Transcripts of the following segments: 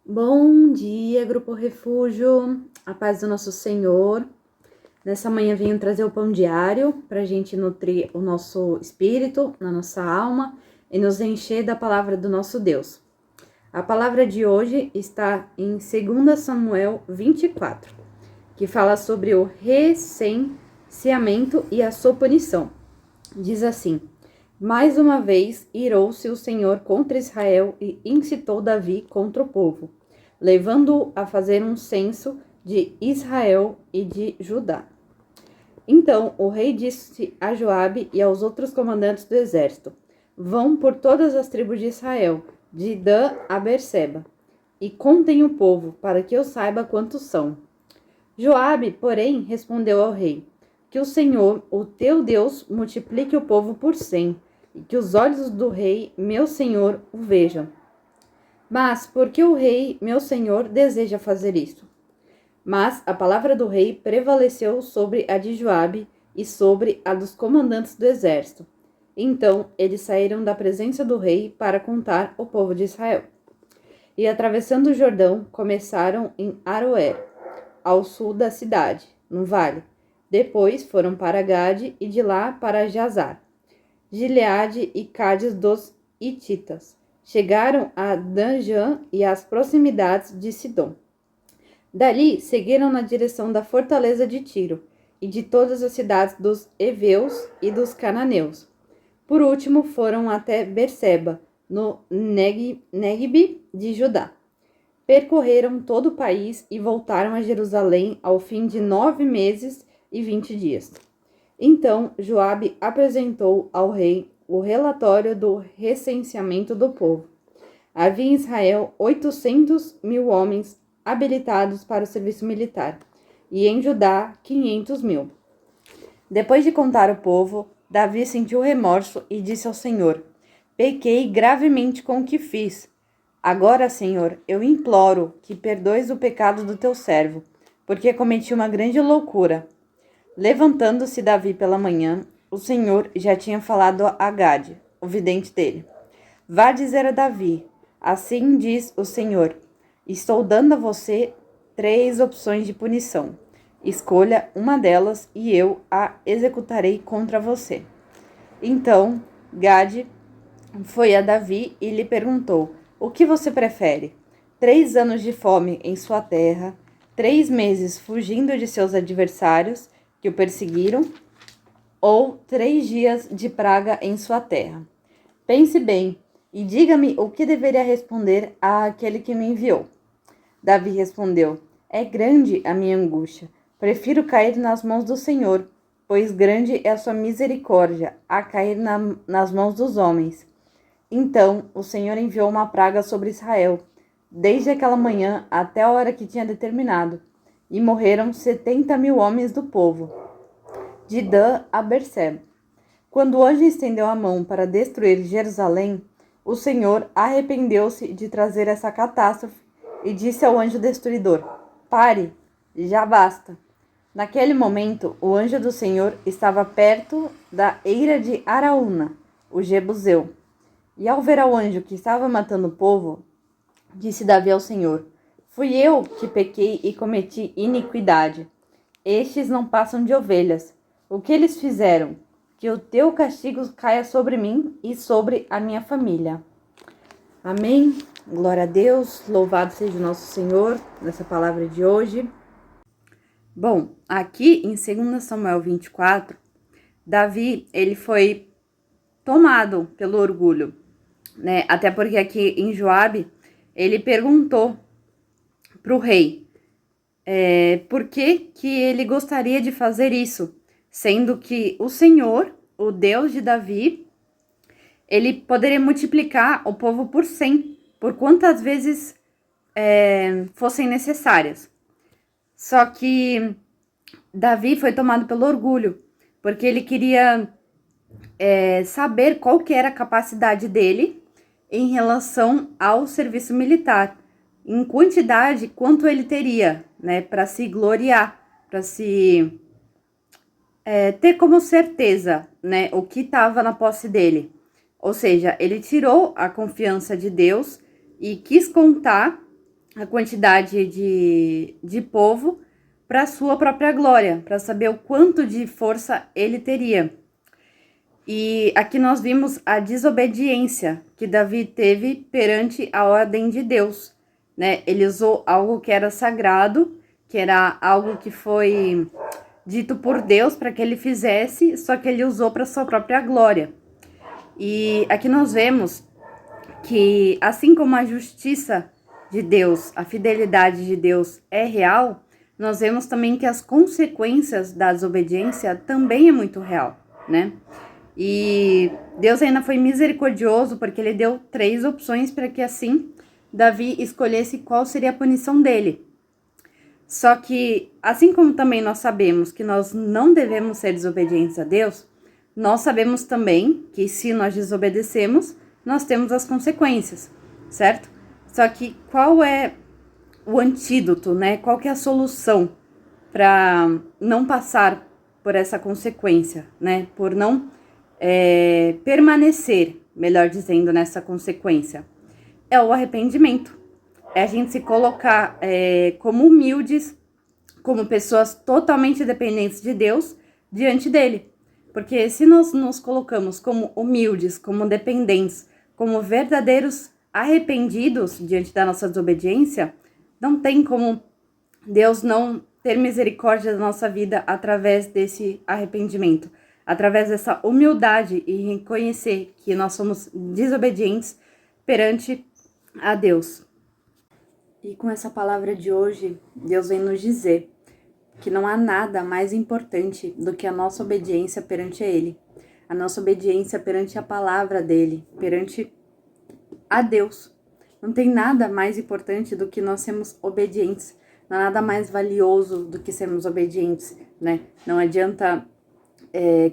Bom dia, Grupo Refúgio, a paz do nosso Senhor. Nessa manhã venho trazer o pão diário para a gente nutrir o nosso espírito, na nossa alma e nos encher da palavra do nosso Deus. A palavra de hoje está em 2 Samuel 24, que fala sobre o recenseamento e a sua punição. Diz assim: mais uma vez irou-se o Senhor contra Israel e incitou Davi contra o povo, levando-o a fazer um censo de Israel e de Judá. Então o rei disse a Joabe e aos outros comandantes do exército: vão por todas as tribos de Israel, de Dan a Berseba, e contem o povo, para que eu saiba quantos são. Joabe, porém, respondeu ao rei: que o Senhor, o teu Deus, multiplique o povo por 100, e que os olhos do rei, meu senhor, o vejam. Mas por que o rei, meu senhor, deseja fazer isto? Mas a palavra do rei prevaleceu sobre a de Joabe e sobre a dos comandantes do exército. Então eles saíram da presença do rei para contar o povo de Israel. E atravessando o Jordão, começaram em Aroer, ao sul da cidade, no vale. Depois foram para Gade e de lá para Jazar, Gileade e Cádiz dos Hititas. Chegaram a Danjã e às proximidades de Sidom. Dali seguiram na direção da fortaleza de Tiro e de todas as cidades dos heveus e dos cananeus. Por último foram até Berseba, no Neguib de Judá. Percorreram todo o país e voltaram a Jerusalém ao fim de 9 meses e 20 dias. Então Joabe apresentou ao rei o relatório do recenseamento do povo. Havia em Israel 800.000 homens habilitados para o serviço militar, e em Judá 500.000. Depois de contar o povo, Davi sentiu remorso e disse ao Senhor: pequei gravemente com o que fiz. Agora, Senhor, eu imploro que perdoes o pecado do teu servo, porque cometi uma grande loucura. Levantando-se Davi pela manhã, o Senhor já tinha falado a Gade, o vidente dele. Vá dizer a Davi: assim diz o Senhor, estou dando a você 3 opções de punição. Escolha uma delas e eu a executarei contra você. Então Gade foi a Davi e lhe perguntou: o que você prefere? 3 anos de fome em sua terra, 3 meses fugindo de seus adversários que o perseguiram, ou 3 dias de praga em sua terra? Pense bem e diga-me o que deveria responder àquele que me enviou. Davi respondeu: é grande a minha angústia. Prefiro cair nas mãos do Senhor, pois grande é a sua misericórdia, a cair nas mãos dos homens. Então o Senhor enviou uma praga sobre Israel, desde aquela manhã até a hora que tinha determinado, e morreram 70.000 homens do povo, de Dan a Berseba. Quando o anjo estendeu a mão para destruir Jerusalém, o Senhor arrependeu-se de trazer essa catástrofe e disse ao anjo destruidor: pare, já basta. Naquele momento, o anjo do Senhor estava perto da eira de Araúna, o Jebuseu. E ao ver ao anjo que estava matando o povo, disse Davi ao Senhor: fui eu que pequei e cometi iniquidade. Estes não passam de ovelhas. O que eles fizeram? Que o teu castigo caia sobre mim e sobre a minha família. Amém. Glória a Deus. Louvado seja o nosso Senhor nessa palavra de hoje. Bom, aqui em 2 Samuel 24, Davi, ele foi tomado pelo orgulho, né? Até porque aqui em Joabe, ele perguntou para o rei por que ele gostaria de fazer isso, sendo que o Senhor, o Deus de Davi, ele poderia multiplicar o povo por 100, por quantas vezes fossem necessárias. Só que Davi foi tomado pelo orgulho, porque ele queria saber qual que era a capacidade dele em relação ao serviço militar, em quantidade, quanto ele teria, né, para se gloriar, para se ter como certeza, né, o que estava na posse dele. Ou seja, ele tirou a confiança de Deus e quis contar a quantidade de povo para sua própria glória, para saber o quanto de força ele teria. E aqui nós vimos a desobediência que Davi teve perante a ordem de Deus, né? Ele usou algo que era sagrado, que era algo que foi dito por Deus para que ele fizesse, só que ele usou para sua própria glória. E aqui nós vemos que, assim como a justiça de Deus, a fidelidade de Deus é real, nós vemos também que as consequências da desobediência também é muito real, né? E Deus ainda foi misericordioso porque ele deu 3 opções para que assim Davi escolhesse qual seria a punição dele. Só que, assim como também nós sabemos que nós não devemos ser desobedientes a Deus, nós sabemos também que se nós desobedecemos, nós temos as consequências, certo? Só que qual é o antídoto, né? Qual que é a solução para não passar por essa consequência, né? Por não permanecer, melhor dizendo, nessa consequência? É o arrependimento. É a gente se colocar como humildes, como pessoas totalmente dependentes de Deus, diante dele. Porque se nós nos colocamos como humildes, como dependentes, como verdadeiros arrependidos diante da nossa desobediência, não tem como Deus não ter misericórdia da nossa vida através desse arrependimento, através dessa humildade e reconhecer que nós somos desobedientes perante a Deus. E com essa palavra de hoje, Deus vem nos dizer que não há nada mais importante do que a nossa obediência perante Ele, a nossa obediência perante a palavra dEle, perante a Deus. Não tem nada mais importante do que nós sermos obedientes, não há nada mais valioso do que sermos obedientes, né? Não adianta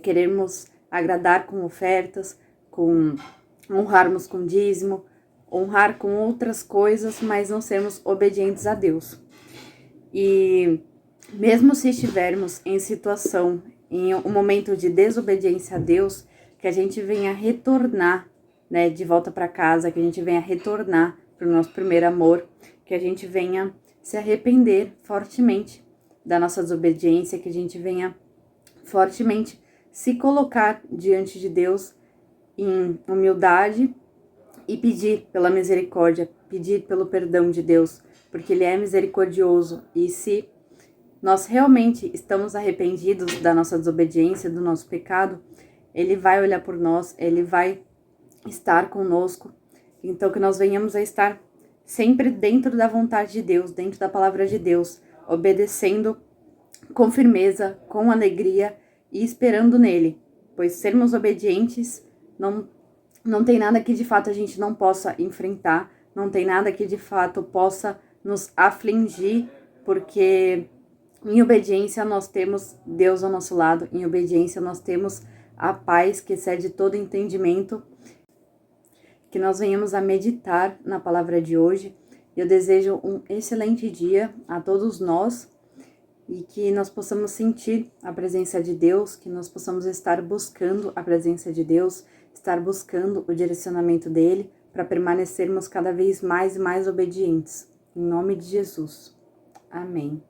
querermos agradar com ofertas, honrarmos com dízimo, honrar com outras coisas, mas não sermos obedientes a Deus. E mesmo se estivermos em situação, em um momento de desobediência a Deus, que a gente venha retornar, né, de volta para casa, que a gente venha retornar para o nosso primeiro amor, que a gente venha se arrepender fortemente da nossa desobediência, que a gente venha fortemente se colocar diante de Deus em humildade e pedir pela misericórdia, pedir pelo perdão de Deus, porque Ele é misericordioso. E se nós realmente estamos arrependidos da nossa desobediência, do nosso pecado, Ele vai olhar por nós, Ele vai estar conosco. Então que nós venhamos a estar sempre dentro da vontade de Deus, dentro da palavra de Deus, obedecendo com firmeza, com alegria e esperando nele, pois sermos obedientes não tem nada que de fato a gente não possa enfrentar, não tem nada que de fato possa nos afligir, porque em obediência nós temos Deus ao nosso lado, em obediência nós temos a paz que excede todo entendimento. Que nós venhamos a meditar na palavra de hoje. Eu desejo um excelente dia a todos nós e que nós possamos sentir a presença de Deus, que nós possamos estar buscando a presença de Deus, estar buscando o direcionamento dele para permanecermos cada vez mais e mais obedientes. Em nome de Jesus. Amém.